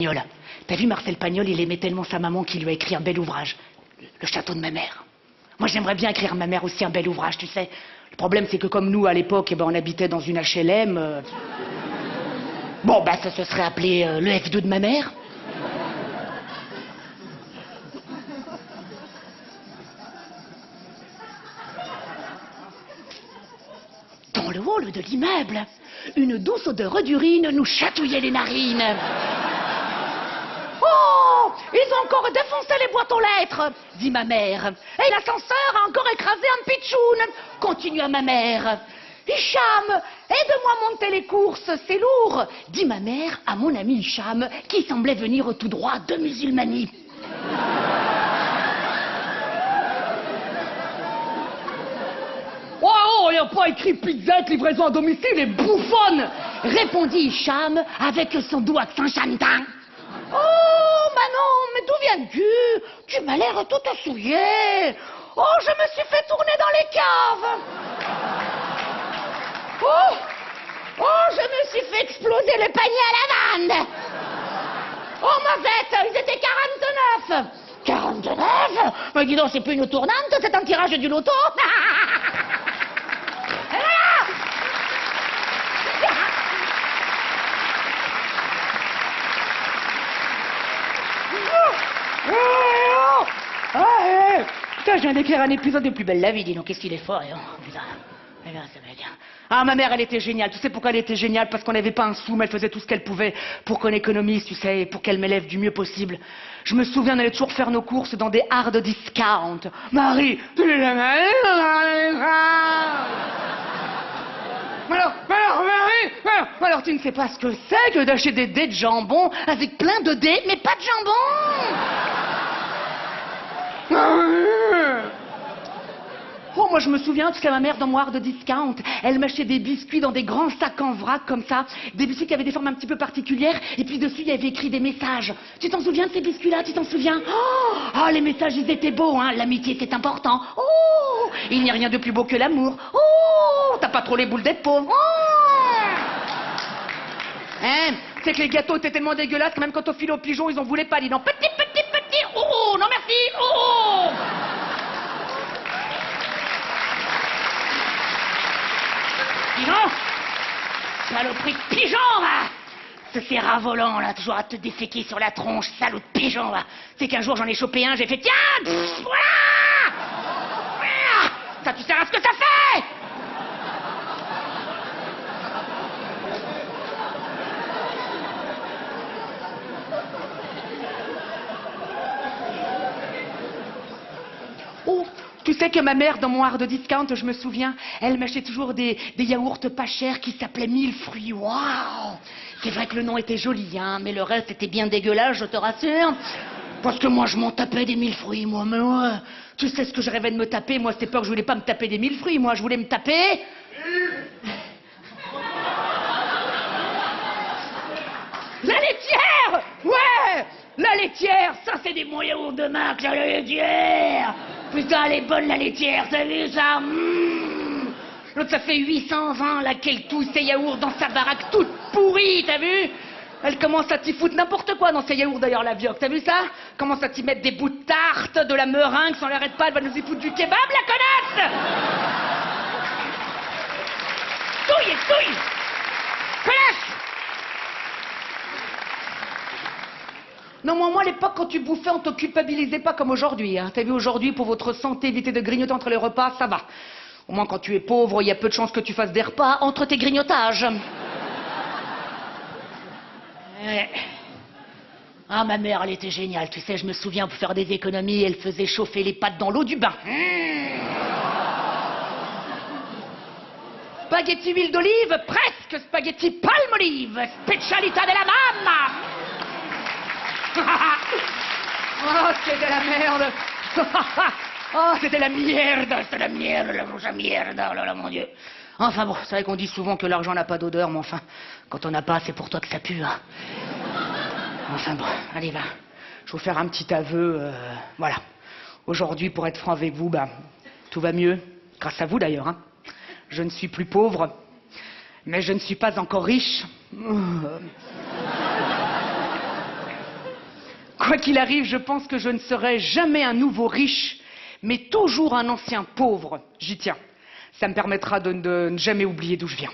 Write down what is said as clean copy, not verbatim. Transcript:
Pagnol. T'as vu Marcel Pagnol, il aimait tellement sa maman qu'il lui a écrit un bel ouvrage. Le château de ma mère. Moi, j'aimerais bien écrire à ma mère aussi un bel ouvrage, tu sais. Le problème, c'est que comme nous, à l'époque, on habitait dans une HLM... Bon, bah, ça se serait appelé le F2 de ma mère. Dans le hall de l'immeuble, une douce odeur d'urine nous chatouillait les narines. Oh, ils ont encore défoncé les boîtes aux lettres, dit ma mère. Et l'ascenseur a encore écrasé un pitchoun, continua ma mère. Hicham, aide-moi à monter les courses, c'est lourd, dit ma mère à mon ami Hicham, qui semblait venir tout droit de Musulmanie. Oh, il n'y a pas écrit pizza avec livraison à domicile et bouffonne, répondit Hicham avec son doux accent chantant. Oh, Manon, mais d'où viens-tu? Tu m'as l'air toute souillée. Oh, je me suis fait tourner dans les caves. Oh, je me suis fait exploser le panier à lavande. Oh, ma fête, ils étaient 49. 49? Mais dis donc, c'est plus une tournante, c'est un tirage du loto. Putain, je viens d'écrire un épisode de Plus belle la vie, dis donc, qu'est-ce qu'il est fort, hein. Putain, ça va bien. Ah, ma mère, elle était géniale. Tu sais pourquoi elle était géniale? Parce qu'on n'avait pas un sou, mais elle faisait tout ce qu'elle pouvait pour qu'on économise, tu sais, et pour qu'elle m'élève du mieux possible. Je me souviens, on allait toujours faire nos courses dans des hard discount. Marie, tu les aimes? Alors, tu ne sais pas ce que c'est que d'acheter des dés de jambon avec plein de dés, mais pas de jambon. Oh, moi je me souviens, parce que ma mère dans mon art de discount, elle m'achetait des biscuits dans des grands sacs en vrac comme ça, des biscuits qui avaient des formes un petit peu particulières, et puis dessus il y avait écrit des messages. Tu t'en souviens de ces biscuits-là? Tu t'en souviens? Oh, les messages ils étaient beaux, hein. L'amitié c'est important. Oh, il n'y a rien de plus beau que l'amour. Oh, t'as pas trop les boules d'être pauvre. Oh, hein, c'est que les gâteaux étaient tellement dégueulasses que même quand on filait aux pigeons, ils en voulaient pas. Dis donc, petit. Oh, non merci. Oh. Pigeon, saloperie de pigeon, va. Ce serra volant, là, toujours à te déféquer sur la tronche, salaud de pigeon, va. C'est qu'un jour, j'en ai chopé un, j'ai fait, tiens, voilà. Ça, tu sais à ce que ça fait. Oh, tu sais que ma mère, dans mon art de discount, je me souviens, elle m'achetait toujours des yaourts pas chers qui s'appelaient 1000 fruits. Waouh! C'est vrai que le nom était joli, hein, mais le reste était bien dégueulasse, je te rassure. Parce que moi, je m'en tapais des 1000 fruits, moi, mais ouais. Tu sais ce que je rêvais de me taper? Moi, c'était pas que je voulais pas me taper des 1000 fruits, moi, je voulais me taper... La laitière! Ouais! La laitière, ça c'est des bons yaourts de marque, la laitière! Putain, elle est bonne la laitière, t'as vu ça? L'autre, ça fait 800 ans là qu'elle touille ses yaourts dans sa baraque toute pourrie, t'as vu? Elle commence à t'y foutre n'importe quoi dans ses yaourts d'ailleurs, la vioque, t'as vu ça? Commence à t'y mettre des bouts de tarte, de la meringue, sans l'arrête pas, elle va nous y foutre du kebab, la connasse! Touille! Connasse! Non, moi, à l'époque, quand tu bouffais, on te culpabilisait pas comme aujourd'hui. Hein. T'as vu, aujourd'hui, pour votre santé, éviter de grignoter entre les repas, ça va. Au moins, quand tu es pauvre, il y a peu de chances que tu fasses des repas entre tes grignotages. Ah, ma mère, elle était géniale. Tu sais, je me souviens, pour faire des économies, elle faisait chauffer les pâtes dans l'eau du bain. Spaghetti huile d'olive, presque spaghetti palme olive. Specialità della mamma. Oh, c'est de la merde. Oh, c'est de la merde. C'est de la merde, la grosse merde. Oh là là, mon Dieu. Enfin bon, c'est vrai qu'on dit souvent que l'argent n'a pas d'odeur, mais enfin, quand on n'a pas, c'est pour toi que ça pue, hein. Enfin bon, allez, va. Je vais vous faire un petit aveu, voilà. Aujourd'hui, pour être franc avec vous, bah, tout va mieux. Grâce à vous, d'ailleurs, hein. Je ne suis plus pauvre, mais je ne suis pas encore riche. Quoi qu'il arrive, je pense que je ne serai jamais un nouveau riche, mais toujours un ancien pauvre. J'y tiens. Ça me permettra de ne jamais oublier d'où je viens.